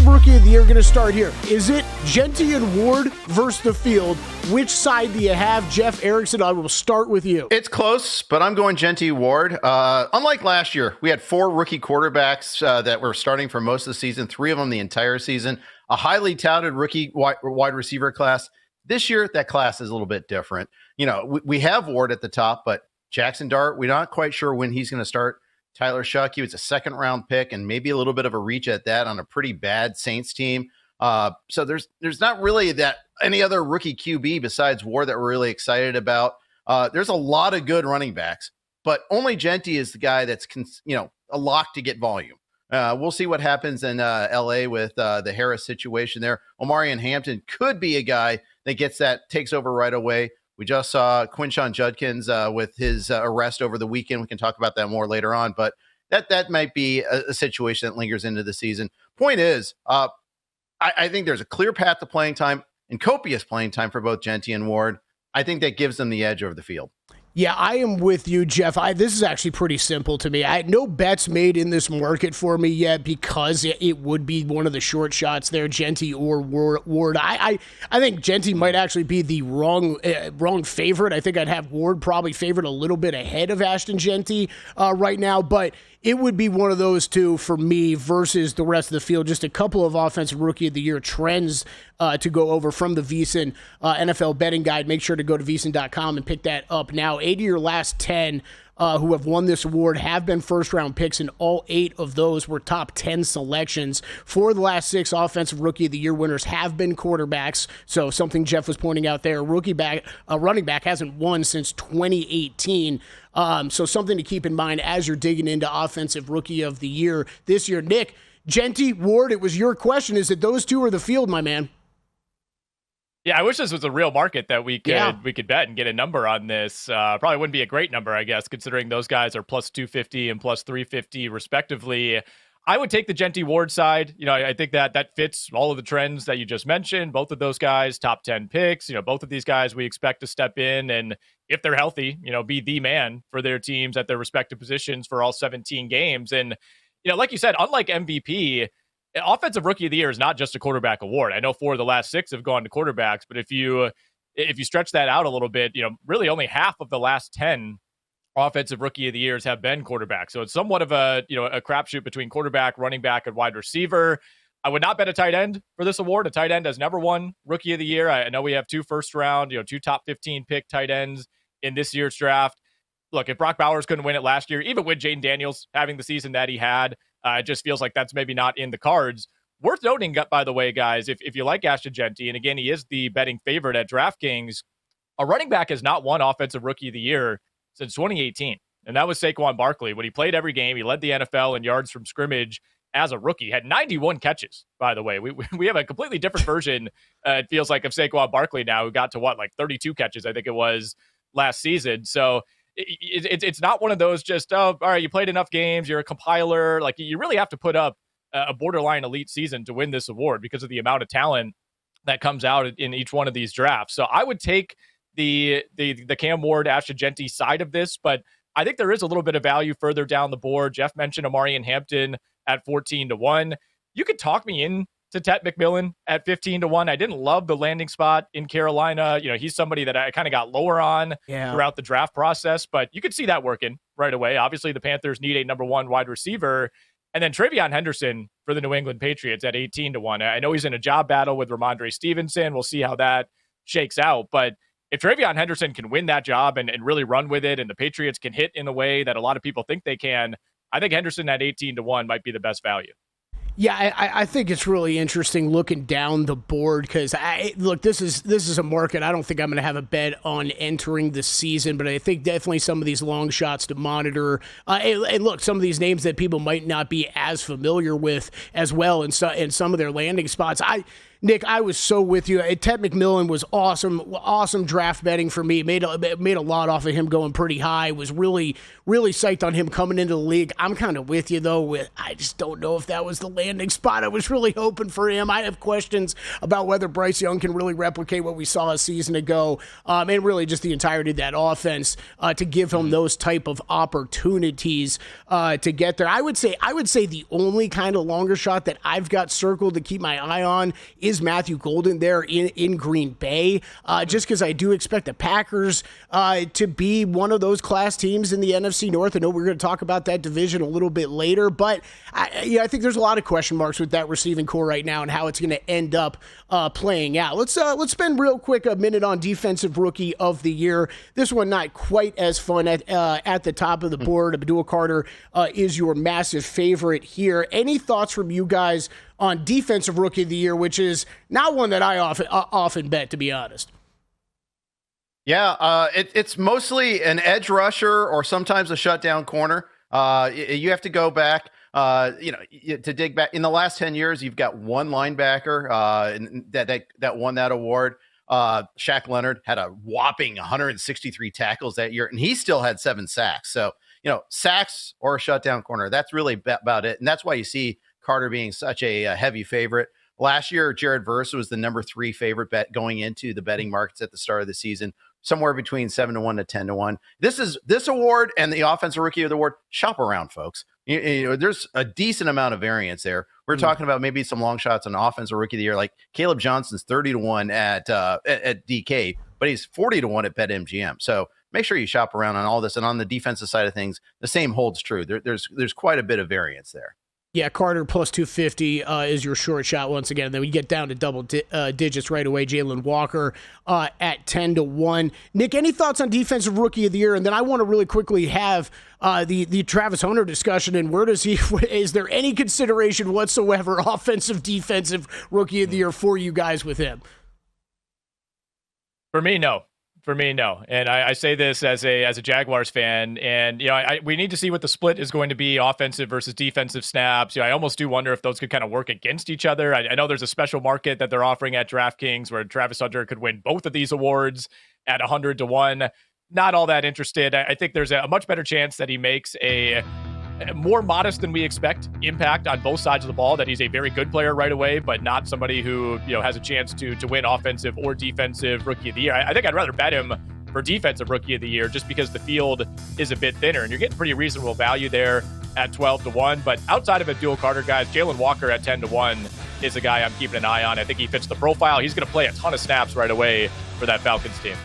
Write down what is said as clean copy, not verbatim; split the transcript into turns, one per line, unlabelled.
Offensive Rookie of the Year going to start here. Is it Jeanty and Ward versus the field? Which side do you have? Jeff Erickson, I will start with you.
It's close, but I'm going Jeanty Ward. Unlike last year, we had 4 rookie quarterbacks that were starting for most of the season, 3 of them the entire season, a highly touted rookie wide receiver class. This year, that class is a little bit different. You know, we have Ward at the top, but Jackson Dart, we're not quite sure when he's going to start. Tyler Shuck, he was a second-round pick and maybe a little bit of a reach at that on a pretty bad Saints team. So there's not really that any other rookie QB besides Ward that we're really excited about. There's a lot of good running backs, but only Jeanty is the guy that's a lock to get volume. We'll see what happens in LA with the Harris situation there. Omarion Hampton could be a guy that takes over right away. We just saw Quinshon Judkins with his arrest over the weekend. We can talk about that more later on, but that might be a situation that lingers into the season. Point is, I think there's a clear path to playing time and copious playing time for both Jeanty and Ward. I think that gives them the edge over the field.
Yeah, I am with you, Jeff. This is actually pretty simple to me. I had no bets made in this market for me yet because it would be one of the short shots there, Jeanty or Ward. I think Jeanty might actually be the wrong favorite. I think I'd have Ward probably favored a little bit ahead of Ashton Jeanty right now, but it would be one of those two for me versus the rest of the field. Just a couple of Offensive Rookie of the Year trends to go over from the VSiN NFL betting guide. Make sure to go to VSiN.com and pick that up now. 8 of your last 10 who have won this award have been first-round picks, and all 8 of those were top 10 selections. 4 of the last 6 Offensive Rookie of the Year winners have been quarterbacks, so something Jeff was pointing out there. Running back hasn't won since 2018, so something to keep in mind as you're digging into Offensive Rookie of the Year this year. Nick, Jeanty, Ward, it was your question. Is it those two or the field, my man?
Yeah, I wish this was a real market that we could bet and get a number on this. Probably wouldn't be a great number, I guess, considering those guys are plus 250 and plus 350 respectively. I would take the Jeanty Ward side. You know, I think that fits all of the trends that you just mentioned. Both of those guys, top 10 picks. You know, both of these guys we expect to step in and, if they're healthy, you know, be the man for their teams at their respective positions for all 17 games. And, you know, like you said, unlike MVP, Offensive Rookie of the Year is not just a quarterback award. I know 4 of the last 6 have gone to quarterbacks, but if you stretch that out a little bit, you know, really only half of the last 10 Offensive Rookie of the Years have been quarterbacks. So it's somewhat of a crapshoot between quarterback, running back, and wide receiver. I would not bet a tight end for this award. A tight end has never won Rookie of the Year. I know we have 2 first-round, 2 top 15 pick tight ends in this year's draft. Look, if Brock Bowers couldn't win it last year, even with Jaden Daniels having the season that he had, it just feels like that's maybe not in the cards. Worth noting, by the way, guys, if you like Ashton Jeanty, and again, he is the betting favorite at DraftKings, a running back has not won Offensive Rookie of the Year since 2018. And that was Saquon Barkley. When he played every game, he led the NFL in yards from scrimmage as a rookie. Had 91 catches, by the way. We have a completely different version, it feels like, of Saquon Barkley now, who got to 32 catches, I think it was, last season. So it's not one of those just, all right, you played enough games, you're a compiler. Like, you really have to put up a borderline elite season to win this award because of the amount of talent that comes out in each one of these drafts. So I would take the Cam Ward, Ashton Jeanty side of this, but I think there is a little bit of value further down the board. Jeff mentioned Omarion Hampton at 14-1. You could talk me in to Tet McMillan at 15-1. I didn't love the landing spot in Carolina. He's somebody that I kind of got lower on throughout the draft process, but you could see that working right away. Obviously, the Panthers need a number 1 wide receiver. And then TreVeyon Henderson for the New England Patriots at 18-1. I know he's in a job battle with Ramondre Stevenson. We'll see how that shakes out. But if TreVeyon Henderson can win that job and really run with it, and the Patriots can hit in the way that a lot of people think they can, I think Henderson at 18-1 might be the best value.
Yeah, I think it's really interesting looking down the board because, look, this is a market I don't think I'm going to have a bet on entering the season, but I think definitely some of these long shots to monitor. And look, some of these names that people might not be as familiar with as well, and some of their landing spots. Nick, I was so with you. Ted McMillan was awesome draft betting for me. Made a lot off of him going pretty high. Was really psyched on him coming into the league. I'm kind of with you though. I just don't know if that was the landing spot. I was really hoping for him. I have questions about whether Bryce Young can really replicate what we saw a season ago, and really just the entirety of that offense to give him those type of opportunities to get there. I would say the only kind of longer shot that I've got circled to keep my eye on is Matthew Golden there in Green Bay, just because I do expect the Packers to be one of those class teams in the NFC North. I know we're going to talk about that division a little bit later, but I think there's a lot of question marks with that receiving core right now and how it's going to end up playing out. Let's spend real quick a minute on Defensive Rookie of the Year. This one not quite as fun at the top of the board. Abdul Carter is your massive favorite here. Any thoughts from you guys on Defensive Rookie of the Year, which is not one that I often bet, to be honest?
Yeah, it's mostly an edge rusher or sometimes a shutdown corner. You have to go back, to dig back. In the last 10 years, you've got one linebacker that won that award. Shaq Leonard had a whopping 163 tackles that year, and he still had 7 sacks. So, sacks or a shutdown corner, that's really about it. And that's why you see Carter being such a heavy favorite. Last year, Jared Verse was the number 3 favorite bet going into the betting markets at the start of the season, somewhere between 7-1 to 10-1. This award and the Offensive Rookie of the Award, shop around, folks. There's a decent amount of variance there. We're talking about maybe some long shots on Offensive Rookie of the Year, like Caleb Johnson's 30-1 at DK, but he's 40-1 at BetMGM. So make sure you shop around on all this. And on the defensive side of things, the same holds true. There's quite a bit of variance there.
Yeah, Carter plus 250 is your short shot once again. Then we get down to double digits right away. Jalen Walker at 10-1. Nick, any thoughts on Defensive Rookie of the Year? And then I want to really quickly have the Travis Hunter discussion. And is there any consideration whatsoever Defensive Rookie of the Year for you guys with him?
For me, no. And I say this as a Jaguars fan, and we need to see what the split is going to be, offensive versus defensive snaps. I almost do wonder if those could kind of work against each other. I know there's a special market that they're offering at DraftKings where Travis Hunter could win both of these awards at 100-1. Not all that interested. I think there's a much better chance that he makes a more modest than we expect impact on both sides of the ball, that he's a very good player right away, but not somebody who has a chance to win Offensive or Defensive Rookie of the Year. I think I'd rather bet him for Defensive Rookie of the Year just because the field is a bit thinner and you're getting pretty reasonable value there at 12-1. But outside of Abdul Carter, guys, Jalen Walker at 10-1 is a guy I'm keeping an eye on. I think he fits the profile. He's going to play a ton of snaps right away for that Falcons team.